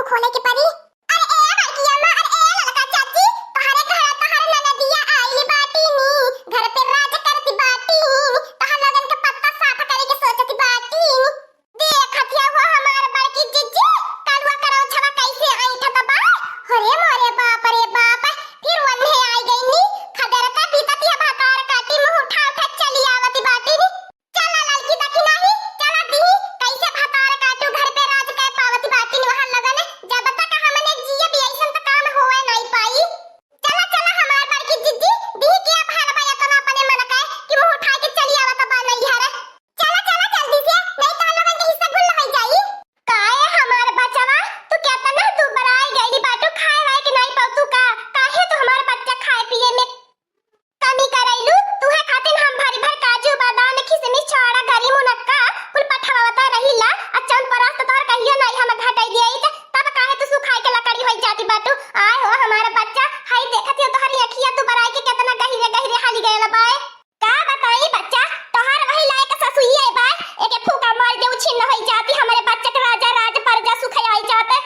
मुंह खोले के परी। अरे ए बड़की अम्मा, अरे ए ललका चाची, तोहरे घर तोहरे ननदिया आइली बाटी नी, घर पे राज करती बाटी नी, तोहर लगन के पत्ता साफ करे के सोचती बाटी नी। देख हथिया हुआ हमार बड़की जीजी, कालवा करो छवा कैसे ऐठा दबा। अरे मोरे बाप रे बाप, फिर वन्ने आई गई नी, खदर का बीततिया भातार काटी मुंह उठा उठा चली आवती बाटी नी। चला लड़की देखी नहीं, चला दी कैसे भातार काटू घर पे राज कर पावती बाटी नी। वहां लगन जब तक हमने जिए भी ऐसन त काम होए नहीं पाई। चला चला हमार बड़की जीजी, दी के भाल भाया तो अपने मन का कि मुंह उठा के चली आवत बा नहीं हरे। चला चला जल्दी से, नहीं तो लगन के हिस्सा गुल हो जाई। काहे हमार बचवा, तू कहता ना तू बराई गईली बाटू खाए वाए के नहीं पाऊ का, काहे तो हमार बच्चा खाए पिए में कमी करैलू। तू है खातिन हम भरी भर काजू बादाम किशमिश छोड़ा गरी मुनक्का कुल पठवावता रहिला। अचन परस्त तोहर कहियो नहीं हम घटाई दियई त तब काहे तू सुखाई के लकड़ी होई जाती बाटू। आय हो हमारा बच्चा, हाय देखत हो तोहरी अखिया तू बराई के कितना गहिरे गहिरे हाली गएला बाए। का बताई बच्चा, तोहर वही लायक ससुई है बाए, एके फूका मार दे उछिन होई जाती हमारे बच्चा के राजा राज परजा सुखाई आई जाते।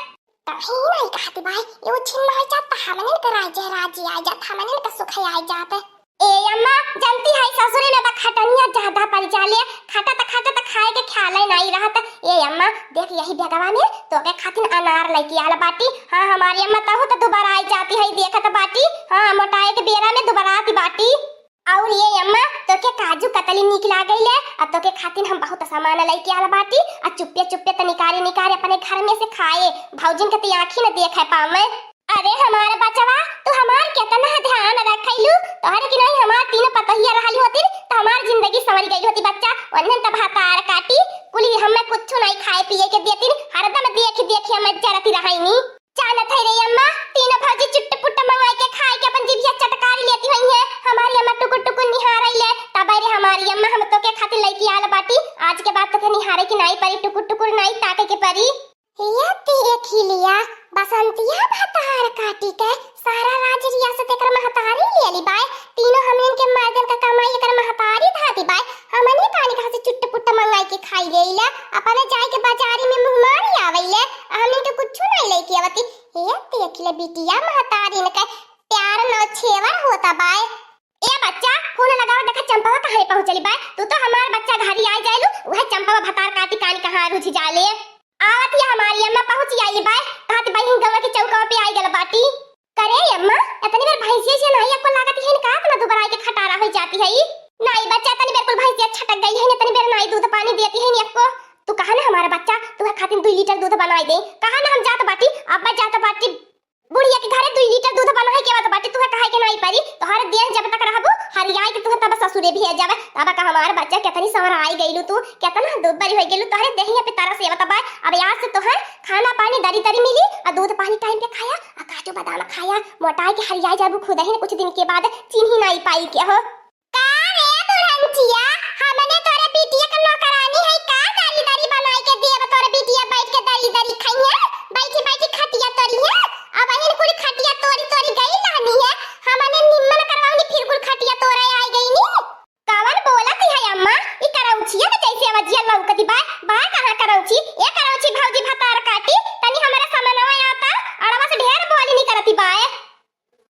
तभी नहीं कहती भाई, ये उछिन हो जाता हमने के राजा राजी आ जाता, हमने के सुखाई आई जाते। ए अम्मा जानती है ससुरे में तो खटनिया ज्यादा पड़ जाले, खाता त खाए के ख्याल ही नहीं रहत। ए अम्मा देख यही बेगवा में तो के खातिन अनार लेके आला बाटी। हां हमारी अम्मा तो दोबारा आई जाती है देखत बाटी। हां मोटाए के बेरा में दोबारा आती बाटी। और ये अम्मा तो के काजू कतली निक लागैले, आ तो के खातिन हम बहुत सामान लेके आला बाटी, आ चुप्पे चुप्पे त निकारे अपने घर में से खाए, भौजिन के त आंखी न देखे पावे। अरे हमारे बचवा, तू हमार कितना ध्यान रखैलू, तोहरे की नहीं हमार तीन पतहिया रहली होती त हमार जिंदगी संवर गई होती बच्चा। वन्ने त भातार काटी कुली हमें कुछ नहीं खाए पिए के देती, हरदम देख हमें जरती रहैनी। जानत है रे अम्मा, तीन भौजी चुट्ट पुट्ट मंगाई के खाए के अपन जीभिया चटकारी लेती हुई है। हमारी अम्मा टुकुर टुकुर निहारैले, तब रे हमारी अम्मा हम तो के खातिर लेके आल बाटी। आज के बाद तो के निहारे की नहीं परी, टुकुर टुकुर नहीं ताके के परी। ये देख ही लिया बसंतिया भातार काटी के सारा राज रियासत एकर महतारी लेली बाय। तीनों हमन के मर्दन का कमाई एकर महतारी धाती बाय। हमने पानी कहां से चुट्ट पुट्ट मंगाई के खाई लेला, अपने जाए के बाजारी में मुंह मारी आवेले, हमन के कुछ नहीं लेके आवती। ये देख ले बिटिया महतारी ने के प्यार न छेवर होता बाय। ए बच्चा फोन लगाओ, देखा चंपावा कहां पहुंचली बाय। तू तो हमार बच्चा घरी आ जाइलू, वह चंपावा भातार काटी कान कहां रुझ जाले। आवत ही हमारी अम्मा पहुंच आई बाय, कहत बहिन गवा के चौका पे आई गल बाटी। करे अम्मा इतनी बार भैंसिया से नहीं आपको लागत है का ना दोबारा के खटारा हो जाती है। नहीं बच्चा तनी बार कुल भैंसिया छटक गई है ना, तनी बार नहीं दूध पानी देती है नी आपको। तू कहा ना हमारा बच्चा तू खातिर 2 लीटर दूध बनवाई दे, कहा ना हम जात बाटी अब जात बाटी बुढ़िया के घरे 2 लीटर दूध बनवाई के बात बाटी। तू कहे के नहीं परी, तोहर देन जब तक रहबो हरियाई के तू तब ससुरे भी जावे। तब का हमार बच्चा कितनी सवर आई गइलू, तू कितना दुबरी हो गेलू, तोहरे देहिया पे तारा सेवा तब। अब याद से तोहर खाना पानी दरी दरी मिली, आ दूध पानी टाइम पे खाया, आ काजू बादाम खाया, मोटाई के हरियाई जाबू खुद ही कुछ दिन के बाद चिन्ह ही नहीं पाई के हो। का रे दुल्हनचिया, हमने तोरे बिटिया के नौकरानी है का, दरी दरी बनाई के देव तोरे बिटिया बैठ के दरी दरी खाइए, बैठी बैठी खटिया तोरी है। अब अहिन कुल खटिया तोरी तोरी गई लानी है, हमने निम्मन करवाऊनी फिर कुल खटिया तोरे आई गई नी। कवन बोलत है अम्मा, ई करौछिया के जैसे अवजिया लौकती बा कहां करौछी, ए करौछी भौजी भातार काटी तनी हमरे समनवा आता, अड़वा से ढेर बोली नहीं करती बा।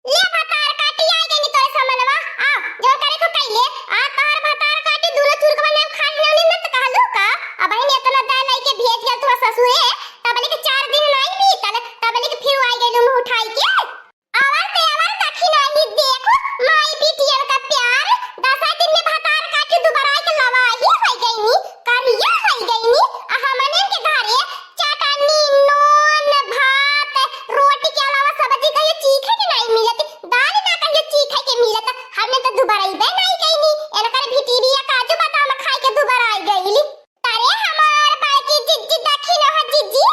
ले भातार काटी आई गई नी तोरे समनवा, आ जो करे को कइले, आ तार भातार काटी दूनो चुरकवा ने खाई ने न त कहलू का। अब अहिन इतना दा लई के भेज गेल तोर ससुरे, तबले के 4 दिन नहीं बीतल, तबले के फिर आई गई मुंह उठाई के। आवर देखी नहीं देखो माई बिटिया का प्यार, 10 दिन में भातार काटी दोबारा के लवाही हो गई नी, करिया हो गई नी। हमने के घरे चटनी नून भात रोटी के अलावा सब्जी कहियो चीखे के नहीं मिलत, दाल ना कहियो चीखे के मिलत। हमने तो दोबारा ही नहीं गई नी, एनकर भिटिरिया काजू बादाम खाई के दोबारा आई गईली। अरे हमार बाकी जिज्जी देखी न हो जिज्जी,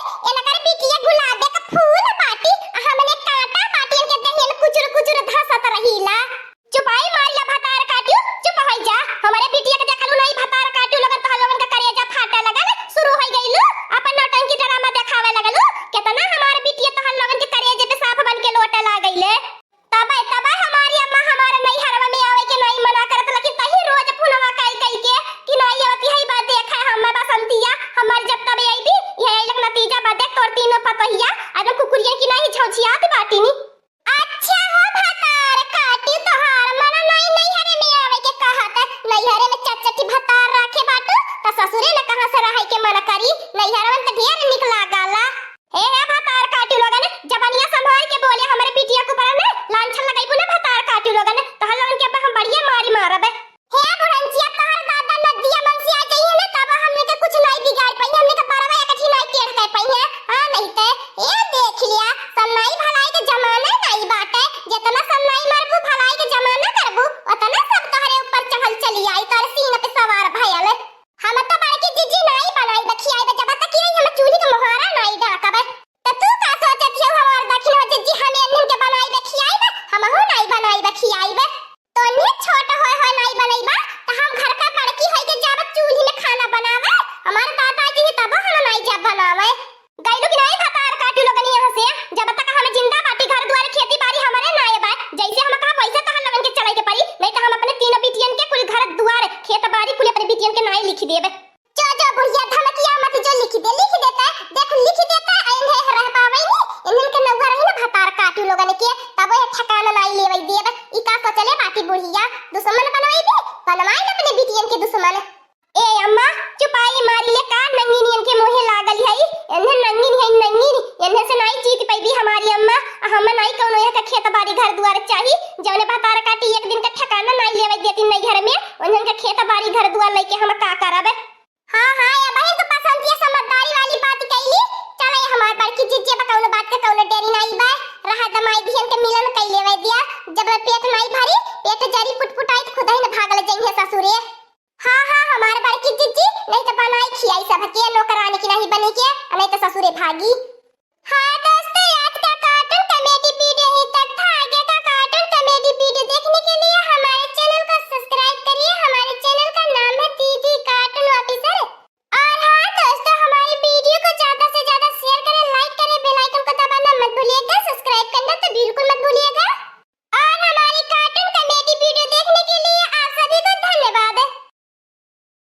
तोर तीनों पतोहिया अगर कुकुरिया की नहीं छौछियात बाटी नी। अच्छा हो भतार काटी तोहार मन नहीं हरे में आवे के कहत नहीं हरे में चटचटी भतार रखे बाटू त ससुरे न कहां से रहे के मन करी नहीं हरवन त ढेर निक लागला। हे भतार काटी लोगन जबानिया संभाल के बोले हमरे पिटिया को पड़ा में लांछन लगाइबू ना भतार काटी लोगन तहल लोगन के हम बढ़िया मारी मारबे। हे बुढ़ंचिया तोहर दादा नदिया मनसी आ जाई है ना तब हमने के कुछ नहीं बिगाड़ पाई हमने के बरवा एक अच्छी नहीं टेढ़ कर पाई है। हां नहीं ते ये देख लिया सन्नाई भलाई के जमाना नहीं बाटे जितना सन्नाई मारबू भलाई के जमाना करबू उतना सब तोहरे ऊपर चढ़ल चली आई तोर सीना पे सवार भयल। हम त बड़की जीजी नहीं बनाई बखियाई जब तक ये हम चूल्ही के मोहरा नहीं ढाकबे त तू का सोचत हो हमार दखिन हो जीजी हम एनन के बनाई बखियाई हम हो नहीं बनाई बखियाई तो ने छोटा होय होय नहीं बनैबा त हम घर का बड़की होय के जब चूल्ही में खाना बनावे हमार दादाजी ने तब हम नहीं जब बनावे गइलू कि नहीं भतार काटू लोगन यहां से जब तक हम जिंदा बाटी घर द्वार खेती बाड़ी हमारे ना आए बा जैसे हम का पैसा तहन लोगन के चलाए के पड़ी नहीं त हम अपने तीनों बिटियन के कुल घर द्वार खेत बाड़ी कुल अपने बिटियन के नाई लिख देबे। जो जो बुढ़िया धमकिया मत जो लिख देता देख लिख देता एने रह पावे नी इनन के नौवा रही ना भतार काटू लोगन के तब ये ठिकाना नहीं लेवे देबे ई का सोचले बाटी बुढ़िया दुश्मन बनवाई दे बनवाई अपने बिटियन के दुश्मन। ए अम्मा चुपाई मारी ले का नंगी नियन के मोहे लागल है एने नंगी नहीं एने से नहीं जीत पैबी हमारी अम्मा हम नहीं कोनो यह का खेत बाड़ी घर द्वार चाही जौने भतार काटी एक दिन का ठिकाना नहीं लेवे देती नहीं घर में उनन का खेत बाड़ी घर द्वार लेके हम का करबे। हां हां या बहन तो पसंद ये समझदारी वाली बात कइली चले हमार बड़की जीजे बकौनो बात के कौनो डेरी नहीं बा रहा दमाई बिहन के मिलन कइ लेवे दिया जब पेट नहीं भरी पेट जरी फुटफुटाई खुद ही न भागल जइहे ससुरे। हां हां हमार बड़की जीजी नहीं तो बनाई खियाई सब के नौकरानी की नहीं बनी के नहीं तो ससुरे भागी। हां